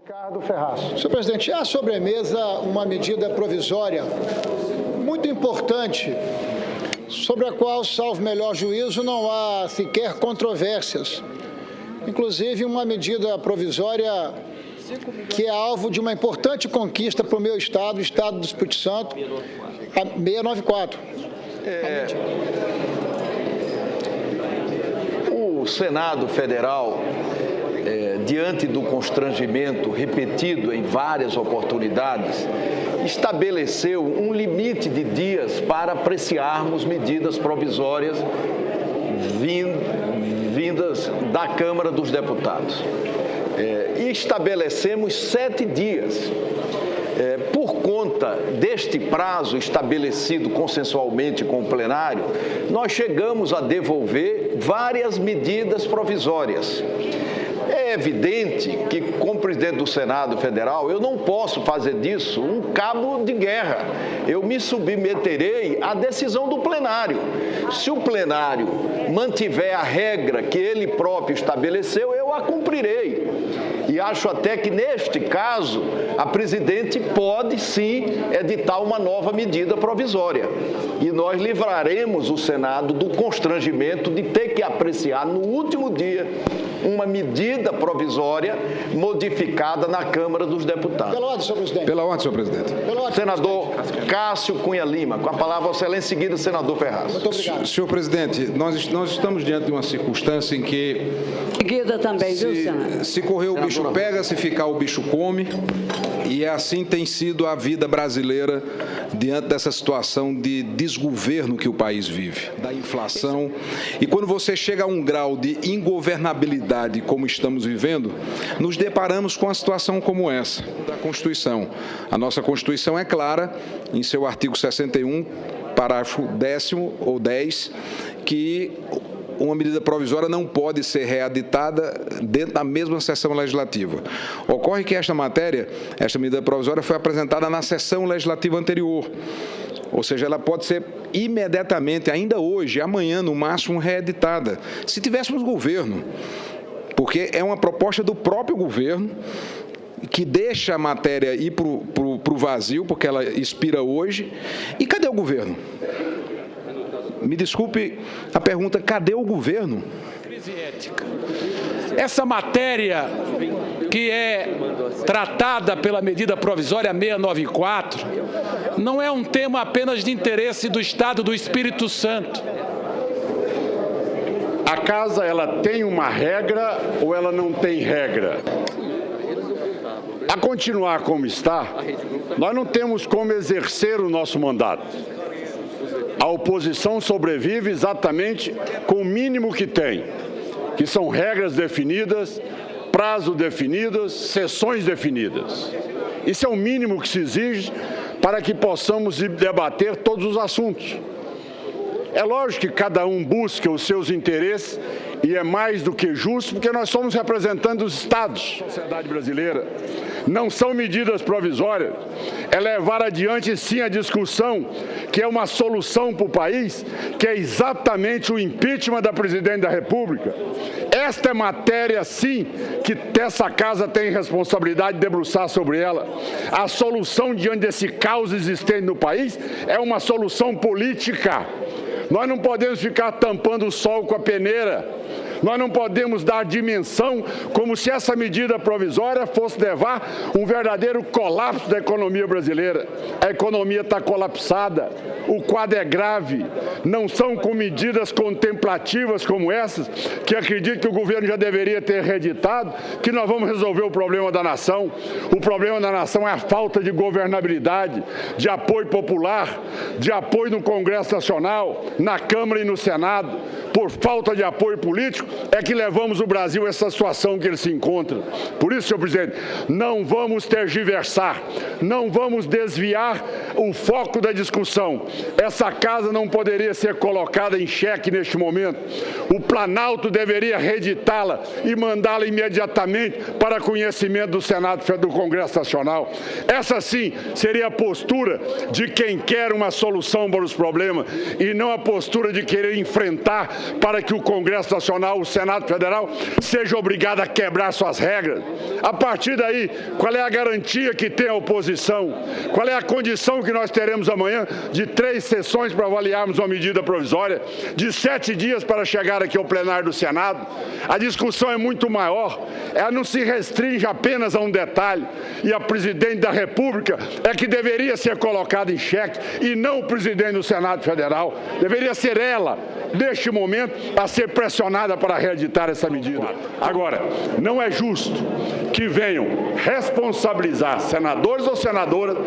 Ricardo Ferraz. Senhor presidente, há sobre a mesa uma medida provisória muito importante, sobre a qual, salvo melhor juízo, não há sequer controvérsias. Inclusive, uma medida provisória que é alvo de uma importante conquista para o meu estado, o estado do Espírito Santo, a 694. O Senado Federal, diante do constrangimento repetido em várias oportunidades, estabeleceu um limite de dias para apreciarmos medidas provisórias vindas da Câmara dos Deputados. E estabelecemos 7 dias. Por conta deste prazo estabelecido consensualmente com o plenário, nós chegamos a devolver várias medidas provisórias. É evidente que, como presidente do Senado Federal, eu não posso fazer disso um cabo de guerra. Eu me submeterei à decisão do plenário. Se o plenário mantiver a regra que ele próprio estabeleceu, eu a cumprirei. E acho até que, neste caso, a presidente pode, sim, editar uma nova medida provisória. E nós livraremos o Senado do constrangimento de ter que apreciar, no último dia, uma medida provisória modificada na Câmara dos Deputados. Pela ordem, senhor presidente. Pela ordem, senhor presidente. Pela ordem, Senador Cássio Cunha Lima. Com a palavra, Vossa Excelência, em seguida, senador Ferraz. Muito obrigado. Senhor presidente, nós estamos diante de uma circunstância em que Seguida também, viu, senador? se correr o bicho pega, se ficar o bicho come, e assim tem sido a vida brasileira diante dessa situação de desgoverno que o país vive, da inflação. E quando você chega a um grau de ingovernabilidade como estamos vivendo, nos deparamos com uma situação como essa da Constituição. A nossa Constituição é clara, em seu artigo 61, parágrafo 10º ou 10, que uma medida provisória não pode ser reeditada dentro da mesma sessão legislativa. Ocorre que esta medida provisória foi apresentada na sessão legislativa anterior, ou seja, ela pode ser imediatamente, ainda hoje, amanhã, no máximo, reeditada, se tivéssemos governo, porque é uma proposta do próprio governo, que deixa a matéria ir para o vazio, porque ela expira hoje. E cadê o governo? Me desculpe a pergunta, cadê o governo? Crise ética. Essa matéria que é tratada pela medida provisória 694 não é um tema apenas de interesse do Estado do Espírito Santo. A casa, ela tem uma regra ou ela não tem regra? A continuar como está, nós não temos como exercer o nosso mandato. A oposição sobrevive exatamente com o mínimo que tem, que são regras definidas, prazo definidos, sessões definidas. Isso é o mínimo que se exige para que possamos debater todos os assuntos. É lógico que cada um busca os seus interesses e é mais do que justo, porque nós somos representantes dos estados da sociedade brasileira. Não são medidas provisórias, é levar adiante sim a discussão, que é uma solução para o país, que é exatamente o impeachment da presidente da República. Esta é matéria, sim, que essa casa tem responsabilidade de debruçar sobre ela. A solução diante desse caos existente no país é uma solução política. Nós não podemos ficar tampando o sol com a peneira. Nós não podemos dar dimensão como se essa medida provisória fosse levar um verdadeiro colapso da economia brasileira. A economia está colapsada, o quadro é grave. Não são com medidas contemplativas como essas, que acredito que o governo já deveria ter reeditado, que nós vamos resolver o problema da nação. O problema da nação é a falta de governabilidade, de apoio popular, de apoio no Congresso Nacional, na Câmara e no Senado. Por falta de apoio político, é que levamos o Brasil a essa situação que ele se encontra. Por isso, senhor presidente, não vamos tergiversar, não vamos desviar o foco da discussão. Essa casa não poderia ser colocada em xeque neste momento. O Planalto deveria reeditá-la e mandá-la imediatamente para conhecimento do Senado do Congresso Nacional. Essa sim seria a postura de quem quer uma solução para os problemas e não a postura de querer enfrentar para que o Congresso Nacional, o Senado Federal, seja obrigado a quebrar suas regras. A partir daí, qual é a garantia que tem a oposição? Qual é a condição que nós teremos amanhã de 3 sessões para avaliarmos uma medida provisória, de 7 dias para chegar aqui ao plenário do Senado? A discussão é muito maior, ela não se restringe apenas a um detalhe, e a presidente da República é que deveria ser colocada em xeque e não o presidente do Senado Federal. Deveria ser ela, neste momento, a ser pressionada para reeditar essa medida. Agora, não é justo que venham responsabilizar senadores ou senadoras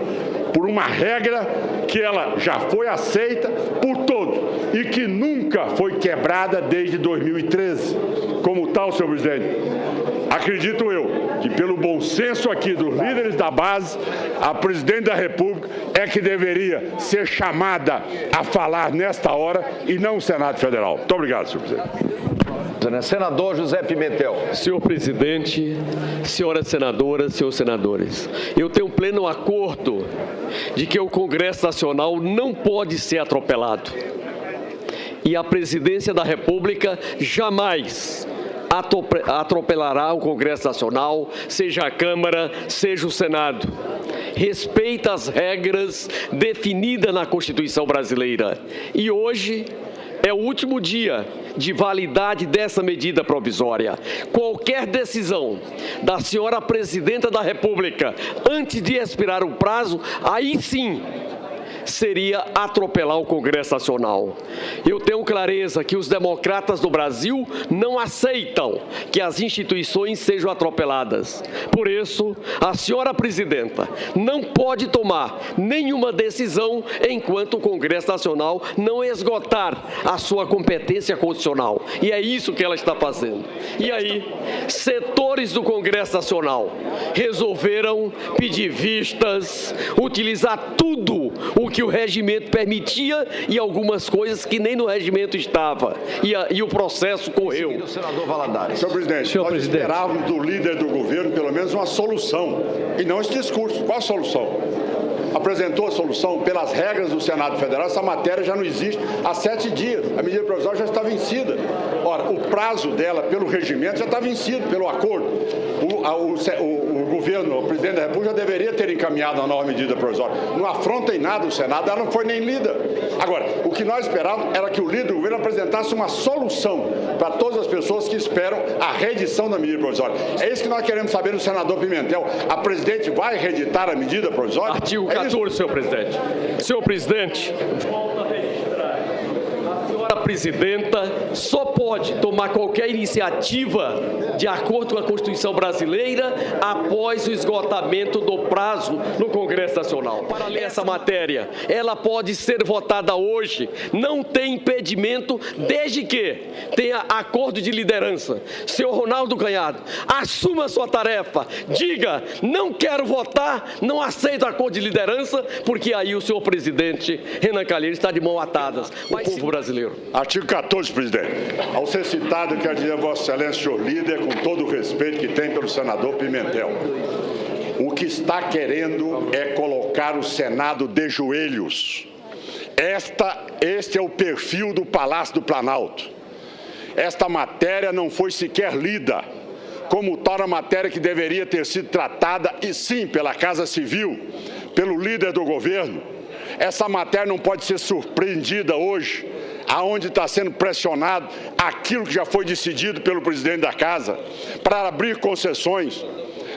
por uma regra que ela já foi aceita por todos e que nunca foi quebrada desde 2013. Como tal, senhor presidente, acredito eu que pelo bom senso aqui dos líderes da base, a presidente da República é que deveria ser chamada a falar nesta hora e não o Senado Federal. Muito obrigado, senhor presidente. Senador José Pimentel. Senhor presidente, senhoras senadoras, senhores senadores, eu tenho pleno acordo de que o Congresso Nacional não pode ser atropelado. E a presidência da República jamais atropelará o Congresso Nacional, seja a Câmara, seja o Senado. Respeita as regras definidas na Constituição brasileira. E hoje é o último dia de validade dessa medida provisória. Qualquer decisão da senhora presidenta da República antes de expirar o prazo, aí sim seria atropelar o Congresso Nacional. Eu tenho clareza que os democratas do Brasil não aceitam que as instituições sejam atropeladas. Por isso, a senhora presidenta não pode tomar nenhuma decisão enquanto o Congresso Nacional não esgotar a sua competência constitucional. E é isso que ela está fazendo. E aí, setores do Congresso Nacional resolveram pedir vistas, utilizar tudo o que o regimento permitia e algumas coisas que nem no regimento estava. E o processo correu. O senador Valadares. Senhor presidente, nós esperávamos do líder do governo pelo menos uma solução e não esse discurso. Qual a solução? Apresentou a solução pelas regras do Senado Federal, essa matéria já não existe há 7 dias. A medida provisória já está vencida. Ora, o prazo dela pelo regimento já está vencido, pelo acordo. O governo, o presidente da República já deveria ter encaminhado a nova medida provisória. Não afronta em nada o Senado, ela não foi nem lida. Agora, o que nós esperávamos era que o líder do governo apresentasse uma solução para todas as pessoas que esperam a reedição da medida provisória. É isso que nós queremos saber do senador Pimentel. A presidente vai reeditar a medida provisória? Artigo 14, senhor presidente. Senhor presidente, volto a registrar. A senhora presidenta só pode tomar qualquer iniciativa de acordo com a Constituição brasileira após o esgotamento do prazo no Congresso Nacional. Para ler essa matéria, ela pode ser votada hoje, não tem impedimento, desde que tenha acordo de liderança. Senhor Ronaldo Caiado, assuma sua tarefa, diga, não quero votar, não aceito acordo de liderança, porque aí o senhor presidente Renan Calheiros está de mão atadas ao povo brasileiro. Artigo 14, presidente. Ao ser citado, quero dizer a Vossa Excelência, senhor líder, com todo o respeito que tem pelo senador Pimentel, o que está querendo é colocar o Senado de joelhos. Este é o perfil do Palácio do Planalto. Esta matéria não foi sequer lida, como tal a matéria que deveria ter sido tratada, e sim, pela Casa Civil, pelo líder do governo. Essa matéria não pode ser surpreendida hoje, aonde está sendo pressionado aquilo que já foi decidido pelo presidente da Casa, para abrir concessões.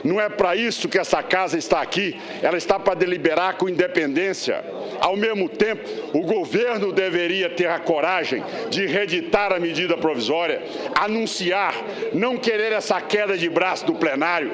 Não é para isso que essa casa está aqui, ela está para deliberar com independência. Ao mesmo tempo, o governo deveria ter a coragem de reeditar a medida provisória, anunciar, não querer essa queda de braço do plenário.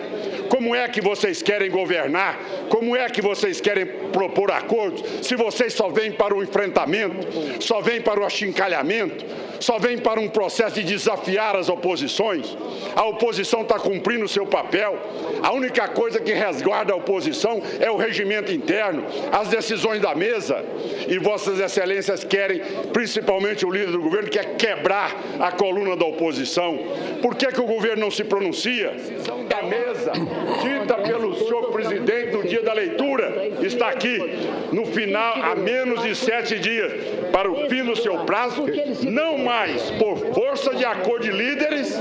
Como é que vocês querem governar? Como é que vocês querem propor acordos se vocês só vêm para o enfrentamento, só vêm para o achincalhamento, só vêm para um processo de desafiar as oposições? A oposição está cumprindo o seu papel. A única coisa que resguarda a oposição é o regimento interno, as decisões da mesa. E Vossas Excelências querem, principalmente o líder do governo, quer quebrar a coluna da oposição. Por que o governo não se pronuncia? A mesa, dita pelo senhor presidente no dia da leitura, está aqui, no final, a menos de 7 dias, para o fim do seu prazo, não mais por força de acordo de líderes,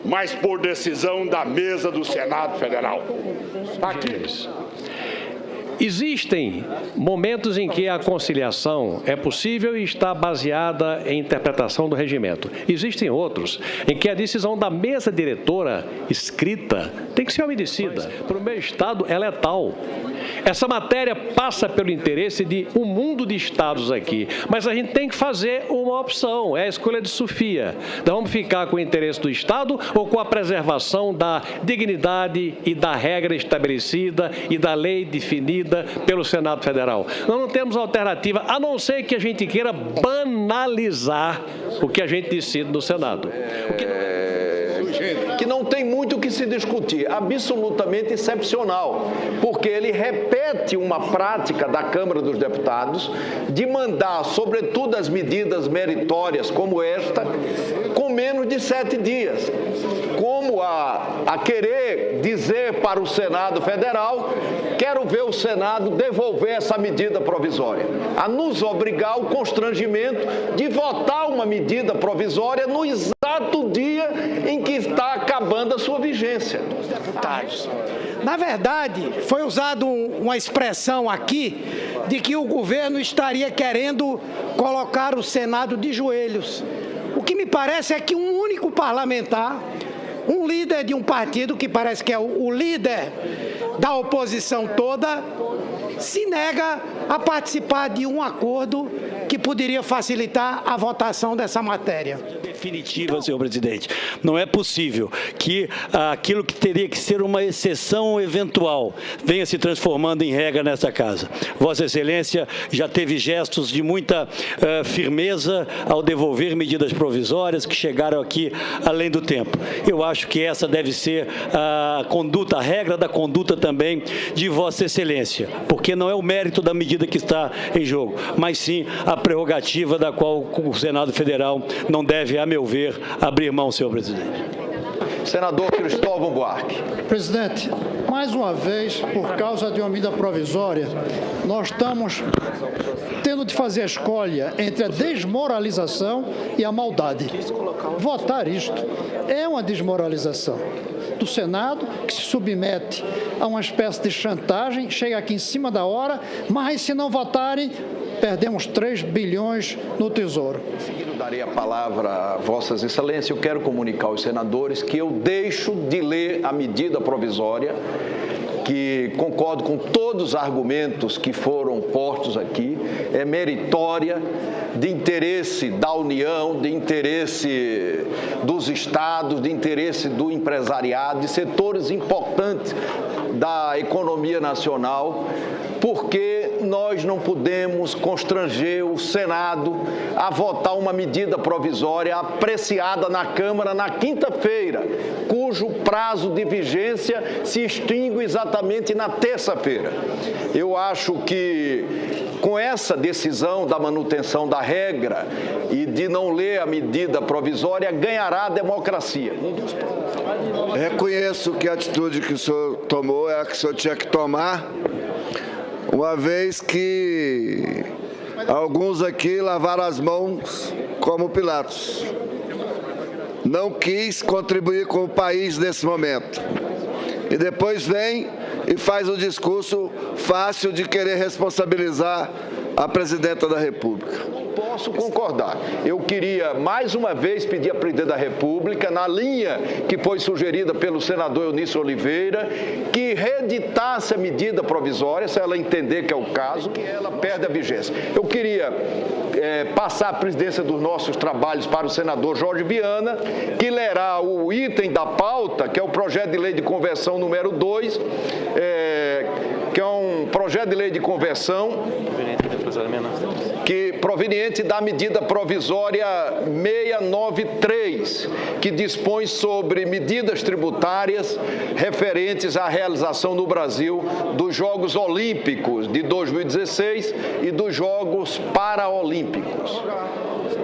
mas por decisão da mesa do Senado Federal. Aqui. Existem momentos em que a conciliação é possível e está baseada em interpretação do regimento. Existem outros em que a decisão da mesa diretora escrita tem que ser obedecida. Para o meu Estado, ela é tal. Essa matéria passa pelo interesse de um mundo de estados aqui, mas a gente tem que fazer uma opção, é a escolha de Sofia. Então, vamos ficar com o interesse do Estado ou com a preservação da dignidade e da regra estabelecida e da lei definida pelo Senado Federal? Nós não temos alternativa, a não ser que a gente queira banalizar o que a gente decide no Senado. Que não tem muito o que se discutir, absolutamente excepcional, porque ele repete uma prática da Câmara dos Deputados de mandar, sobretudo as medidas meritórias como esta, com menos de 7 dias, como a querer dizer para o Senado Federal, quero ver o Senado devolver essa medida provisória, a nos obrigar ao constrangimento de votar uma medida provisória no exato dia em que está acabando a sua vigência. Deputados. Na verdade, foi usada uma expressão aqui de que o governo estaria querendo colocar o Senado de joelhos. O que me parece é que um único parlamentar, um líder de um partido, que parece que é o líder da oposição toda, se nega a participar de um acordo que poderia facilitar a votação dessa matéria. Definitiva, senhor presidente. Não é possível que aquilo que teria que ser uma exceção eventual venha se transformando em regra nessa casa. Vossa Excelência já teve gestos de muita firmeza ao devolver medidas provisórias que chegaram aqui além do tempo. Eu acho que essa deve ser a conduta, a regra da conduta também de Vossa Excelência, porque não é o mérito da medida que está em jogo, mas sim a prerrogativa da qual o Senado Federal não deve, a meu ver, abrir mão, senhor presidente. Senador Cristóvão Buarque. Presidente, mais uma vez, por causa de uma medida provisória, nós estamos tendo de fazer a escolha entre a desmoralização e a maldade. Votar isto é uma desmoralização do Senado, que se submete a uma espécie de chantagem, chega aqui em cima da hora, mas se não votarem, perdemos 3 bilhões no Tesouro. Em seguida, darei a palavra a Vossas Excelências. Eu quero comunicar aos senadores que eu deixo de ler a medida provisória, que concordo com todos os argumentos que foram postos aqui, é meritória, de interesse da União, de interesse dos estados, de interesse do empresariado, de setores importantes da economia nacional, porque nós não podemos constranger o Senado a votar uma medida provisória apreciada na Câmara na quinta-feira, cujo prazo de vigência se extingue exatamente na terça-feira. Eu acho que com essa decisão da manutenção da regra e de não ler a medida provisória, ganhará a democracia. Reconheço que a atitude que o senhor tomou é a que o senhor tinha que tomar, uma vez que alguns aqui lavaram as mãos como Pilatos. Não quis contribuir com o país nesse momento. E depois vem e faz o discurso fácil de querer responsabilizar a presidenta da República. Posso concordar. Eu queria, mais uma vez, pedir à presidente da República, na linha que foi sugerida pelo senador Eunício Oliveira, que reeditasse a medida provisória, se ela entender que é o caso, que ela perde a vigência. Eu queria passar a presidência dos nossos trabalhos para o senador Jorge Viana, que lerá o item da pauta, que é o projeto de lei de conversão número 2, que é um projeto de lei de conversão que proveniente da medida provisória 693, que dispõe sobre medidas tributárias referentes à realização no Brasil dos Jogos Olímpicos de 2016 e dos Jogos Paraolímpicos.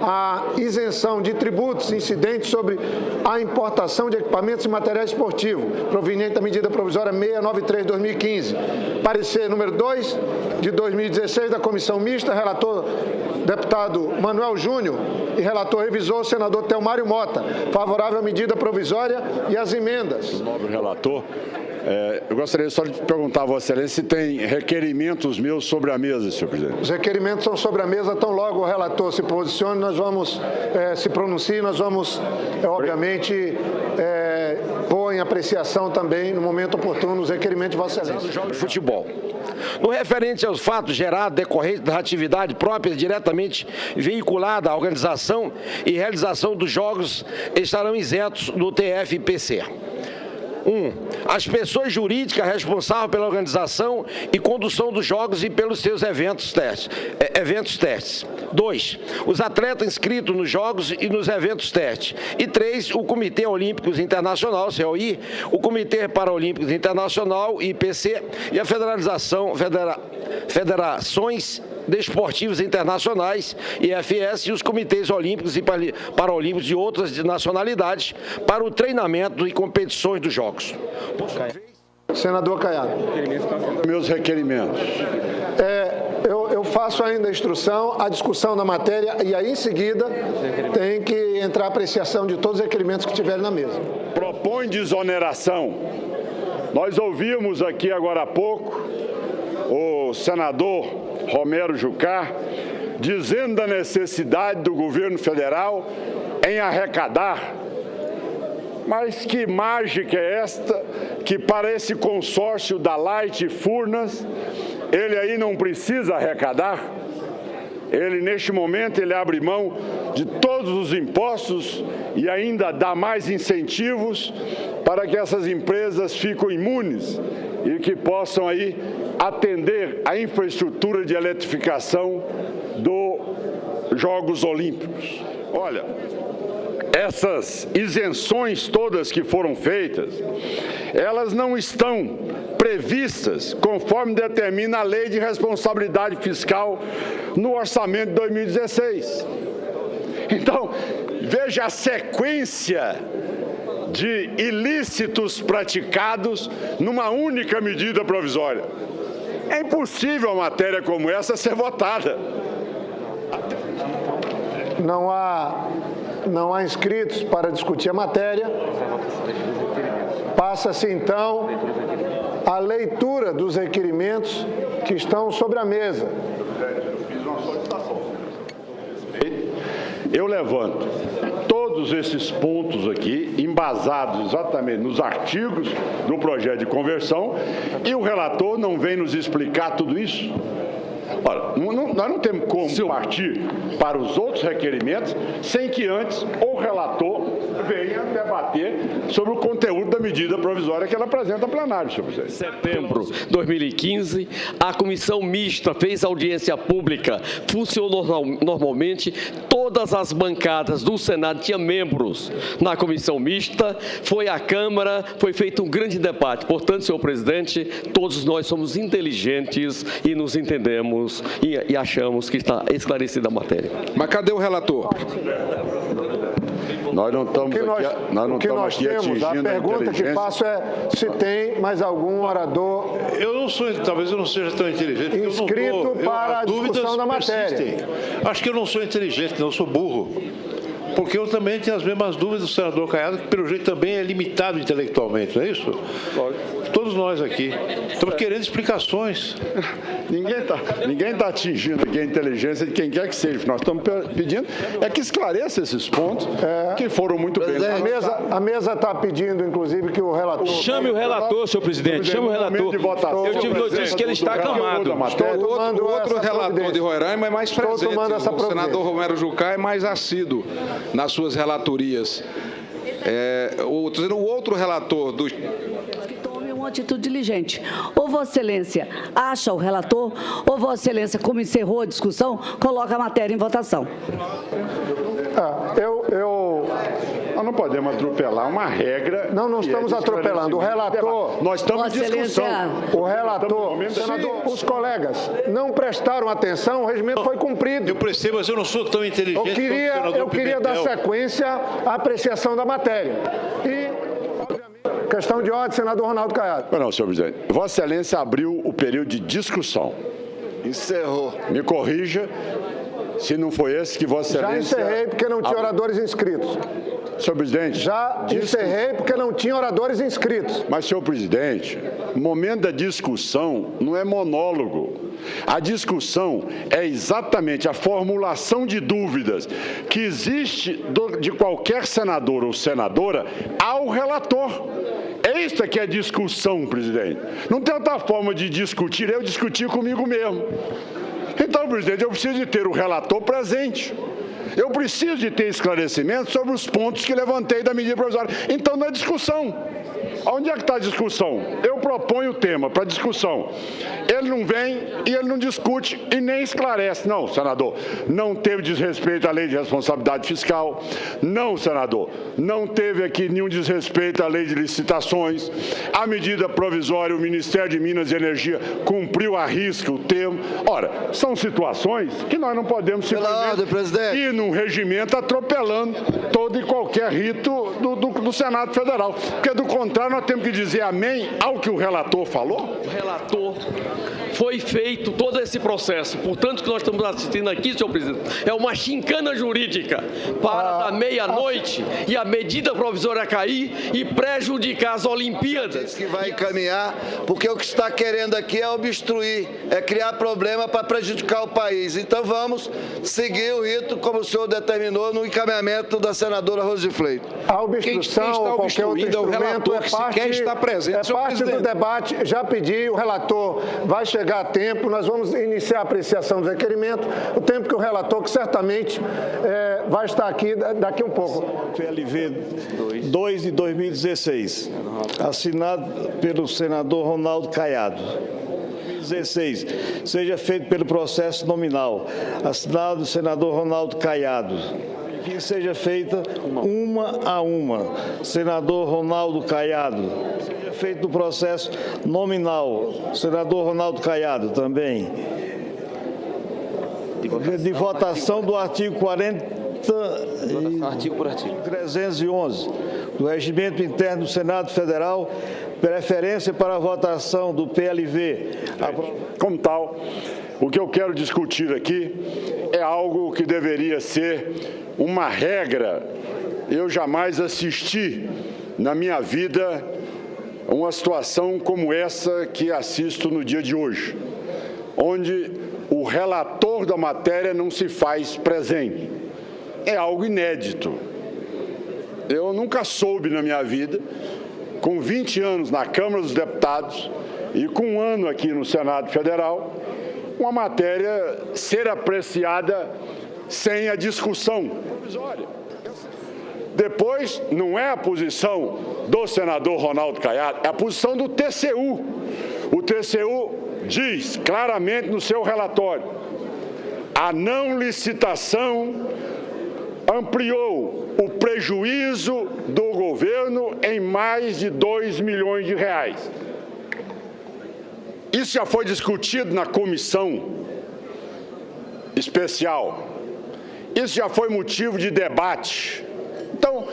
A isenção de tributos incidentes sobre a importação de equipamentos e material esportivo, proveniente da medida provisória 693/2015. Parecer número 2 de 2016 da Comissão Mista, relator deputado Manuel Júnior e relator revisor senador Telmário Mota. Favorável à medida provisória e às emendas. Nobre relator. Eu gostaria só de perguntar a Vossa Excelência se tem requerimentos meus sobre a mesa, senhor presidente. Os requerimentos são sobre a mesa, tão logo o relator se posicione, nós vamos se pronuncie, nós vamos, obviamente, pôr em apreciação também, no momento oportuno, os requerimentos de Vossa Excelência. Jogos de futebol. No referente aos fatos gerados decorrentes da atividade própria diretamente vinculada à organização e realização dos jogos, estarão isentos do TFPC. 1. As pessoas jurídicas responsáveis pela organização e condução dos jogos e pelos seus eventos testes. 2. Os atletas inscritos nos jogos e nos eventos testes. E 3. O Comitê Olímpico Internacional, COI, o Comitê Paralímpico Internacional, IPC, e a Federações Desportivos Internacionais, IFS, e os Comitês Olímpicos e Paralímpicos de outras nacionalidades para o treinamento e competições dos Jogos. Senador Caiado. Meus requerimentos. Eu faço ainda a instrução, a discussão da matéria e aí em seguida tem que entrar a apreciação de todos os requerimentos que tiverem na mesa. Propõe desoneração. Nós ouvimos aqui agora há pouco o senador Romero Jucá dizendo da necessidade do governo federal em arrecadar. Mas que mágica é esta que para esse consórcio da Light e Furnas, ele aí não precisa arrecadar? Ele, neste momento, ele abre mão de todos os impostos e ainda dá mais incentivos para que essas empresas fiquem imunes e que possam aí atender a infraestrutura de eletrificação dos Jogos Olímpicos. Olha, essas isenções todas que foram feitas, elas não estão previstas conforme determina a Lei de Responsabilidade Fiscal no orçamento de 2016. Então, veja a sequência de ilícitos praticados numa única medida provisória. É impossível uma matéria como essa ser votada. Não há inscritos para discutir a matéria. Passa-se, então, a leitura dos requerimentos que estão sobre a mesa. Eu levanto todos esses pontos aqui, embasados exatamente nos artigos do projeto de conversão, e o relator não vem nos explicar tudo isso. Ora, nós não temos como partir para os outros requerimentos sem que antes o relator venha debater sobre o conteúdo da medida provisória que ela apresenta ao plenário, senhor presidente. Em setembro de 2015, a comissão mista fez audiência pública, funcionou normalmente, todas as bancadas do Senado tinham membros na comissão mista, foi à Câmara, foi feito um grande debate. Portanto, senhor presidente, todos nós somos inteligentes e nos entendemos e achamos que está esclarecida a matéria. Mas cadê o relator? Nós não estamos aqui atingindo a pergunta que faço é se tem mais algum orador talvez eu não seja tão inteligente, inscrito para a discussão da matéria. Acho que eu não sou inteligente, não, eu sou burro. Porque eu também tenho as mesmas dúvidas do senador Caiado, que pelo jeito também é limitado intelectualmente, não é isso? Todos nós aqui estamos querendo explicações. Ninguém está atingindo aqui a inteligência de quem quer que seja. Nós estamos pedindo que esclareça esses pontos que foram muito bem. A mesa está pedindo, inclusive, que o relator... Chame o relator, senhor presidente, chame o relator. Eu tive notícia que ele está acamado. O outro relator de Roraima é mais presente. O senador Romero Jucá é mais assíduo nas suas relatorias. O outro relator do... uma atitude diligente. Ou Vossa Excelência acha o relator, ou Vossa Excelência, como encerrou a discussão, coloca a matéria em votação. Nós não podemos atropelar uma regra. Não estamos atropelando. O relator... Nós estamos em discussão. O relator, senador, os colegas não prestaram atenção, o regimento foi cumprido. Eu prestei, mas eu não sou tão inteligente quanto o senador Eu queria dar sequência à apreciação da matéria. E, questão de ordem, senador Ronaldo Caiado. Não, senhor presidente. Vossa Excelência abriu o período de discussão. Encerrou. Me corrija se não foi esse que Vossa Excelência... Já encerrei porque não tinha oradores inscritos. Senhor presidente... Já encerrei porque não tinha oradores inscritos. Mas, senhor presidente, o momento da discussão não é monólogo. A discussão é exatamente a formulação de dúvidas que existe de qualquer senador ou senadora ao relator. É isso que é discussão, presidente. Não tem outra forma de discutir, eu discutir comigo mesmo. Então, presidente, eu preciso de ter o relator presente. Eu preciso de ter esclarecimento sobre os pontos que levantei da medida provisória. Então, não é discussão. Onde é que está a discussão? Eu proponho o tema para discussão. Ele não vem e ele não discute e nem esclarece. Não, senador, não teve desrespeito à lei de responsabilidade fiscal. Não, senador, não teve aqui nenhum desrespeito à lei de licitações. A medida provisória, o Ministério de Minas e Energia cumpriu à risca o termo. Ora, são situações que nós não podemos simplesmente ir num regimento atropelando todo e qualquer rito do Senado Federal. Porque, do contrário, nós temos que dizer amém ao que o relator falou? O relator foi feito todo esse processo. Portanto, o que nós estamos assistindo aqui, senhor presidente, é uma chincana jurídica para da meia-noite e a medida provisória cair e prejudicar as Olimpíadas. Que vai encaminhar, porque o que está querendo aqui é obstruir, é criar problema para prejudicar o país. Então vamos seguir o rito como o senhor determinou no encaminhamento da senadora Rose Fleito. A obstrução ou qualquer outro instrumento é parte do debate. Já pedi, o relator vai chegar a tempo, nós vamos iniciar a apreciação do requerimento, o tempo que o relator, que certamente vai estar aqui daqui um pouco. PLV 2 de 2016, assinado pelo senador Ronaldo Caiado. 16, seja feito pelo processo nominal, assinado pelo senador Ronaldo Caiado. Que seja feita uma a uma. Senador Ronaldo Caiado. Seja feito o processo nominal. Senador Ronaldo Caiado também. De votação do artigo 40 artigo por artigo. 311 do Regimento Interno do Senado Federal, preferência para a votação do PLV. Como tal, o que eu quero discutir aqui é algo que deveria ser uma regra. Eu jamais assisti na minha vida uma situação como essa que assisto no dia de hoje, onde o relator da matéria não se faz presente. É algo inédito. Eu nunca soube na minha vida, com 20 anos na Câmara dos Deputados e com um ano aqui no Senado Federal, uma matéria ser apreciada sem a discussão provisória. Depois, não é a posição do senador Ronaldo Caiado, é a posição do TCU. O TCU diz claramente no seu relatório: a não licitação ampliou o prejuízo do governo em mais de 2 milhões de reais. Isso já foi discutido na comissão especial. Isso já foi motivo de debate. Então,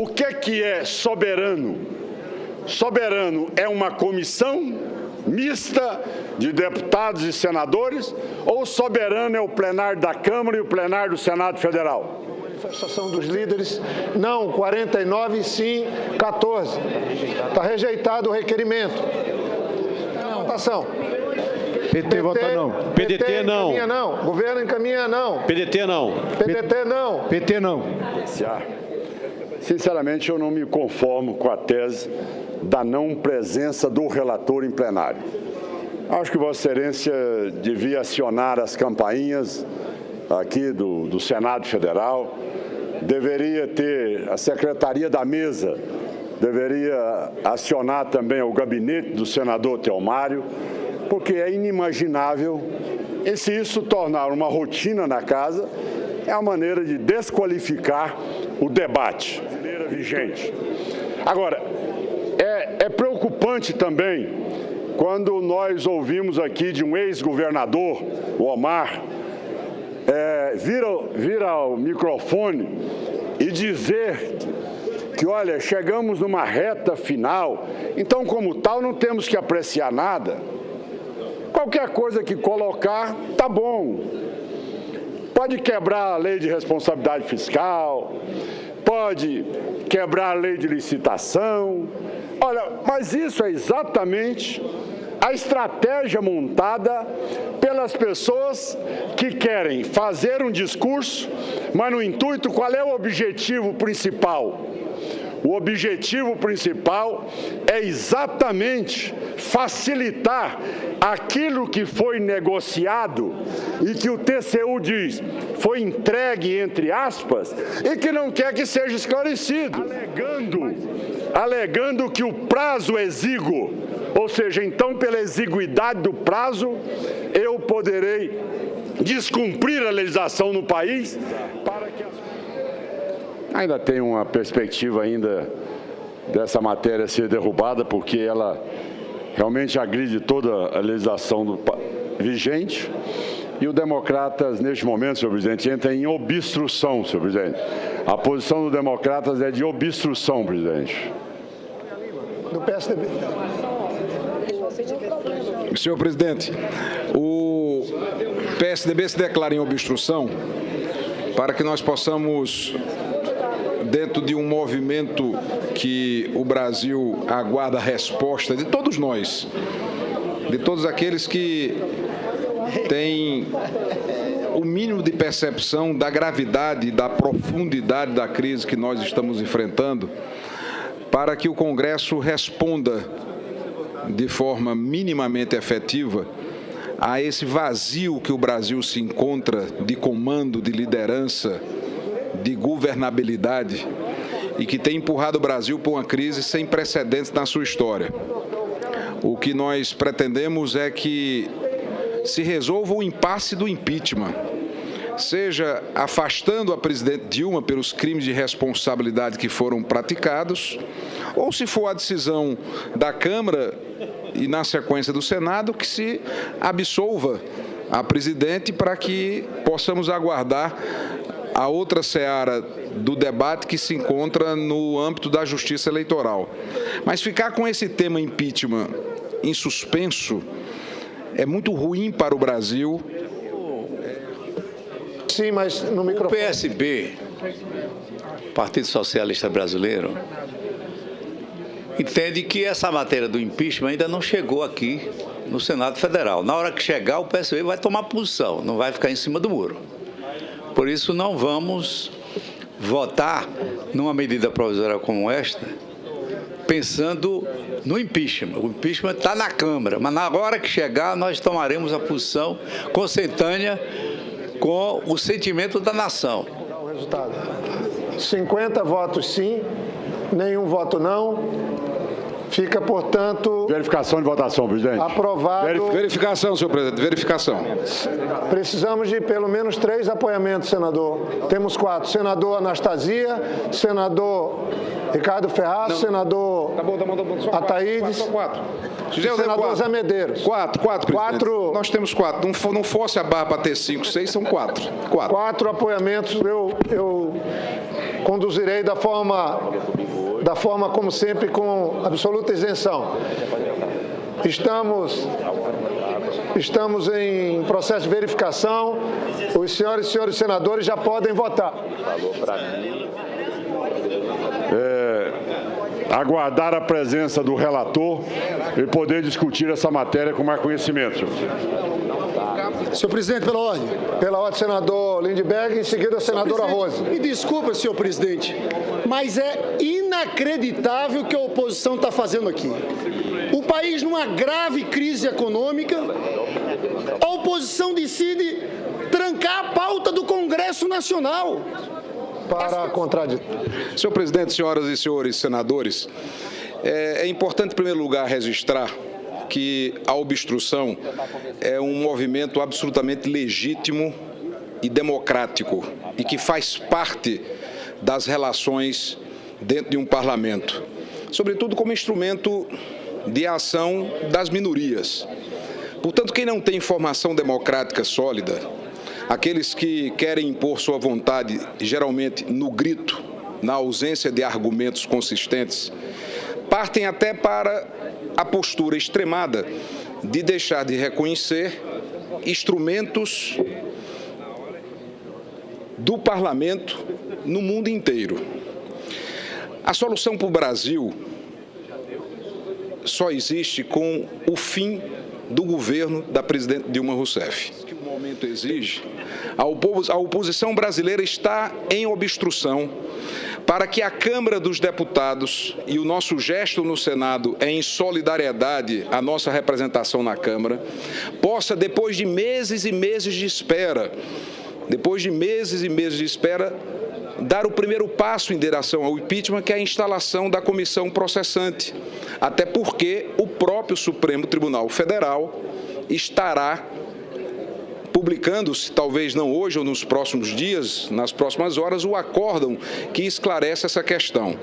o que é soberano? Soberano é uma comissão mista de deputados e senadores, ou soberano é o plenário da Câmara e o plenário do Senado Federal? Manifestação dos líderes, não, 49, sim, 14. Está rejeitado o requerimento. Votação. PT vota não. PDT não. Encaminha não. Governo encaminha não. PDT não. PDT não. PT não. Sinceramente, eu não me conformo com a tese da não presença do relator em plenário. Acho que Vossa Excelência devia acionar as campainhas aqui do Senado Federal, deveria ter a Secretaria da Mesa deveria acionar também o gabinete do senador Telmário, porque é inimaginável, e se isso tornar uma rotina na casa, é a maneira de desqualificar o debate vigente. Agora, é preocupante também quando nós ouvimos aqui de um ex-governador, o Omar, vir ao microfone e dizer que, olha, chegamos numa reta final, então, como tal, não temos que apreciar nada. Qualquer coisa que colocar, tá bom. Pode quebrar a lei de responsabilidade fiscal, pode quebrar a lei de licitação. Olha, mas isso é exatamente a estratégia montada pelas pessoas que querem fazer um discurso, mas no intuito, qual é o objetivo principal? O objetivo principal é exatamente facilitar aquilo que foi negociado e que o TCU diz foi entregue, entre aspas, e que não quer que seja esclarecido, alegando que o prazo é exíguo, ou seja, então pela exiguidade do prazo, eu poderei descumprir a legislação no país para que ainda tem uma perspectiva ainda dessa matéria ser derrubada, porque ela realmente agride toda a legislação vigente. E o Democratas, neste momento, senhor presidente, entra em obstrução, senhor presidente. A posição do Democratas é de obstrução, presidente. Do PSDB. Senhor presidente, o PSDB se declara em obstrução para que nós possamos, dentro de um movimento que o Brasil aguarda a resposta de todos nós, de todos aqueles que têm o mínimo de percepção da gravidade e da profundidade da crise que nós estamos enfrentando, para que o Congresso responda de forma minimamente efetiva a esse vazio que o Brasil se encontra de comando, de liderança, de governabilidade, e que tem empurrado o Brasil para uma crise sem precedentes na sua história. O que nós pretendemos é que se resolva o impasse do impeachment, seja afastando a presidente Dilma pelos crimes de responsabilidade que foram praticados, ou se for a decisão da Câmara e na sequência do Senado, que se absolva a presidente para que possamos aguardar a outra seara do debate que se encontra no âmbito da justiça eleitoral. Mas ficar com esse tema impeachment em suspenso é muito ruim para o Brasil. Sim, mas no microfone. O PSB, Partido Socialista Brasileiro, entende que essa matéria do impeachment ainda não chegou aqui no Senado Federal. Na hora que chegar, o PSB vai tomar posição, não vai ficar em cima do muro. Por isso, não vamos votar numa medida provisória como esta, pensando no impeachment. O impeachment está na Câmara, mas na hora que chegar, nós tomaremos a posição consentânea com o sentimento da nação. O resultado: 50 votos sim, nenhum voto não. Fica, portanto... Verificação de votação, presidente. Aprovado. Verificação, senhor presidente, verificação. Precisamos de pelo menos 3 apoiamentos, senador. Temos 4. Senador Anastasia, senador Ricardo Ferraz, senador Ataídes, senador Zé Medeiros. 4. Nós temos 4. Não fosse a barra para ter 5, 6, são 4. 4 apoiamentos eu conduzirei da forma como sempre, com absoluta isenção. Estamos em processo de verificação. Os senhores e senhores senadores já podem votar. Aguardar a presença do relator e poder discutir essa matéria com mais conhecimento. Senhor presidente, pela ordem. Pela ordem, senador Lindbergh, em seguida a senadora Rose. Me desculpa, senhor presidente, mas é inacreditável o que a oposição está fazendo aqui. O país numa grave crise econômica, a oposição decide trancar a pauta do Congresso Nacional. para a contraditória. Senhor presidente, senhoras e senhores senadores, é importante, em primeiro lugar, registrar que a obstrução é um movimento absolutamente legítimo e democrático e que faz parte das relações dentro de um parlamento, sobretudo como instrumento de ação das minorias. Portanto, quem não tem formação democrática sólida, aqueles que querem impor sua vontade, geralmente no grito, na ausência de argumentos consistentes, partem até para a postura extremada de deixar de reconhecer instrumentos do parlamento no mundo inteiro. A solução para o Brasil só existe com o fim do governo da presidente Dilma Rousseff. O que o momento exige, a oposição brasileira está em obstrução para que a Câmara dos Deputados, e o nosso gesto no Senado é em solidariedade à nossa representação na Câmara, possa, depois de meses e meses de espera, dar o primeiro passo em direção ao impeachment, que é a instalação da comissão processante. Até porque o próprio Supremo Tribunal Federal estará publicando-se, talvez não hoje ou nos próximos dias, nas próximas horas, o acórdão que esclarece essa questão.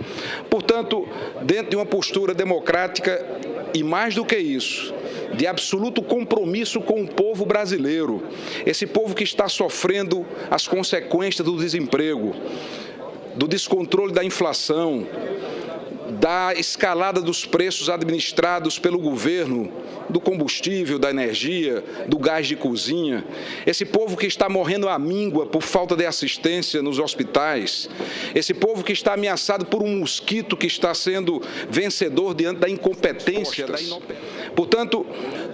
Portanto, dentro de uma postura democrática e, mais do que isso, de absoluto compromisso com o povo brasileiro, esse povo que está sofrendo as consequências do desemprego, do descontrole da inflação, da escalada dos preços administrados pelo governo, do combustível, da energia, do gás de cozinha, esse povo que está morrendo à míngua por falta de assistência nos hospitais, esse povo que está ameaçado por um mosquito que está sendo vencedor diante da incompetência. Portanto,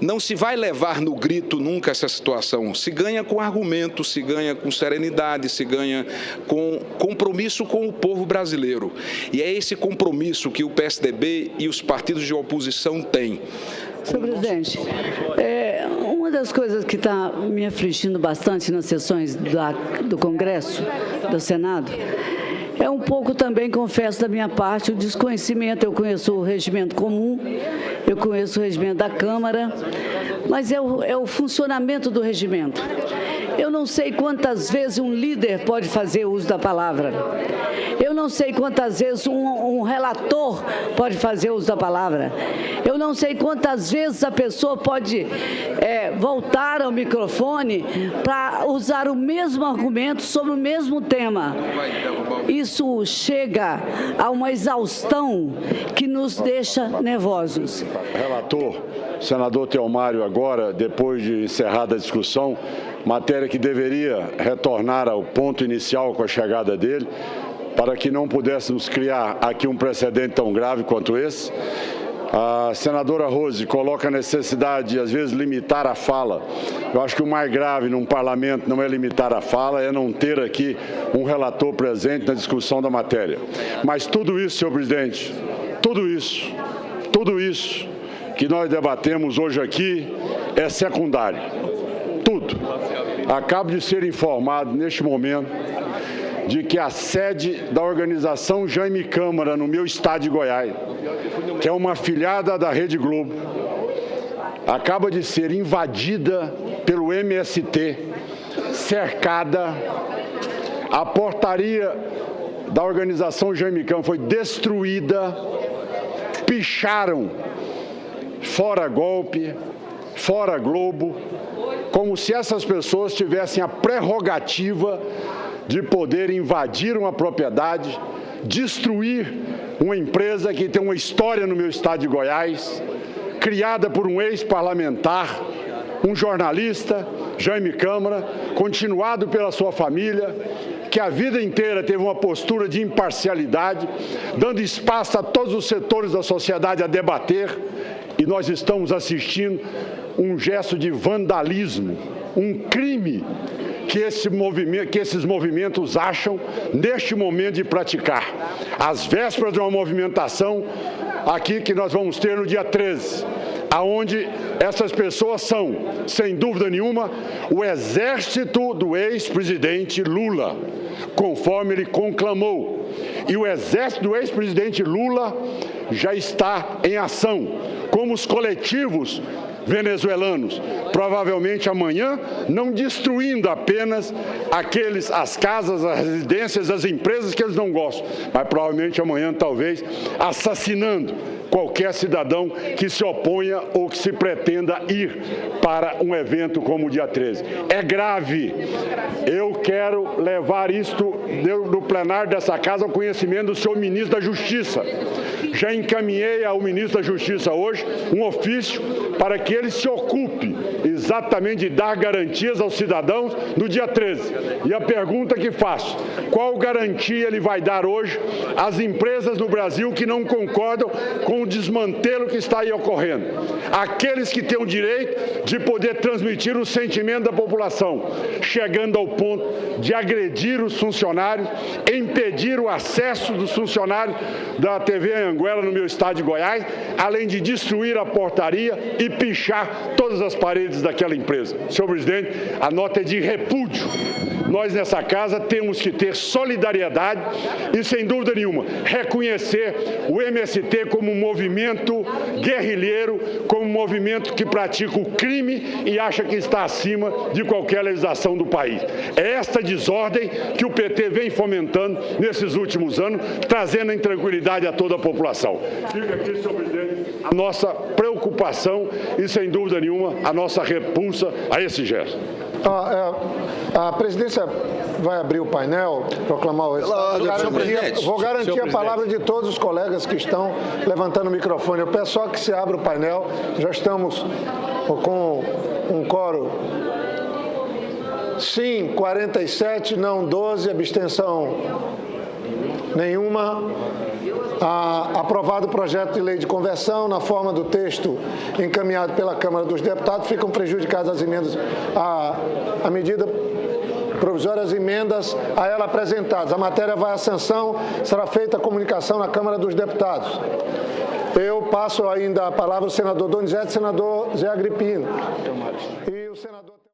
não se vai levar no grito nunca essa situação. Se ganha com argumento, se ganha com serenidade, se ganha com compromisso com o povo brasileiro. E é esse compromisso que o PSDB e os partidos de oposição têm. Senhor presidente, uma das coisas que está me afligindo bastante nas sessões do Congresso, do Senado, é um pouco também, confesso da minha parte, o desconhecimento. Eu conheço o regimento comum, eu conheço o regimento da Câmara, mas é o funcionamento do regimento. Eu não sei quantas vezes um líder pode fazer uso da palavra. Eu não sei quantas vezes um relator pode fazer uso da palavra. Eu não sei quantas vezes a pessoa pode voltar ao microfone para usar o mesmo argumento sobre o mesmo tema. Isso chega a uma exaustão que nos deixa nervosos. Relator, senador Teomário, agora, depois de encerrada a discussão, matéria que deveria retornar ao ponto inicial com a chegada dele, para que não pudéssemos criar aqui um precedente tão grave quanto esse. A senadora Rose coloca a necessidade de, às vezes, limitar a fala. Eu acho que o mais grave num parlamento não é limitar a fala, é não ter aqui um relator presente na discussão da matéria. Mas tudo isso, senhor presidente, tudo isso que nós debatemos hoje aqui é secundário. Tudo. Acabo de ser informado, neste momento, de que a sede da organização Jaime Câmara, no meu estado de Goiás, que é uma afiliada da Rede Globo, acaba de ser invadida pelo MST, cercada. A portaria da organização Jaime Câmara foi destruída, picharam, fora golpe, fora Globo, como se essas pessoas tivessem a prerrogativa de poder invadir uma propriedade, destruir uma empresa que tem uma história no meu estado de Goiás, criada por um ex-parlamentar, um jornalista, Jaime Câmara, continuado pela sua família, que a vida inteira teve uma postura de imparcialidade, dando espaço a todos os setores da sociedade a debater, e nós estamos assistindo um gesto de vandalismo, um crime que esses movimentos acham, neste momento, de praticar. Às vésperas de uma movimentação aqui que nós vamos ter no dia 13, aonde essas pessoas são, sem dúvida nenhuma, o exército do ex-presidente Lula, conforme ele conclamou. E o exército do ex-presidente Lula já está em ação, como os coletivos venezuelanos, provavelmente amanhã, não destruindo apenas as casas, as residências, as empresas que eles não gostam, mas provavelmente amanhã, talvez, assassinando qualquer cidadão que se oponha ou que se pretenda ir para um evento como o dia 13. É grave. Eu quero levar isto no plenário dessa casa ao conhecimento do senhor ministro da Justiça. Já encaminhei ao ministro da Justiça hoje um ofício para que ele se ocupe exatamente de dar garantias aos cidadãos no dia 13. E a pergunta que faço, qual garantia ele vai dar hoje às empresas no Brasil que não concordam com o desmantelo que está aí ocorrendo? Aqueles que têm o direito de poder transmitir o sentimento da população, chegando ao ponto de agredir os funcionários, impedir o acesso dos funcionários da TV Anhanguera no meu estado de Goiás, além de destruir a portaria e pichar todas as paredes daquela empresa. Senhor presidente, a nota é de repúdio. Nós nessa casa temos que ter solidariedade e, sem dúvida nenhuma, reconhecer o MST como um movimento guerrilheiro, como um movimento que pratica o crime e acha que está acima de qualquer legislação do país. É esta desordem que o PT vem fomentando nesses últimos anos, trazendo intranquilidade a toda a população. Fica aqui, senhor presidente, a nossa preocupação e, sem dúvida nenhuma, a nossa repulsa a esse gesto. A presidência vai abrir o painel, proclamar o resultado. Vou garantir a palavra de todos os colegas que estão levantando o microfone. Eu peço só que se abra o painel. Já estamos com um quórum. Sim, 47, não 12, abstenção nenhuma. Aprovado o projeto de lei de conversão na forma do texto encaminhado pela Câmara dos Deputados. Ficam prejudicadas as emendas, a medida provisória, as emendas a ela apresentadas. A matéria vai à sanção, será feita a comunicação na Câmara dos Deputados. Eu passo ainda a palavra ao senador Donizete e senador Zé Agripino. E o senador...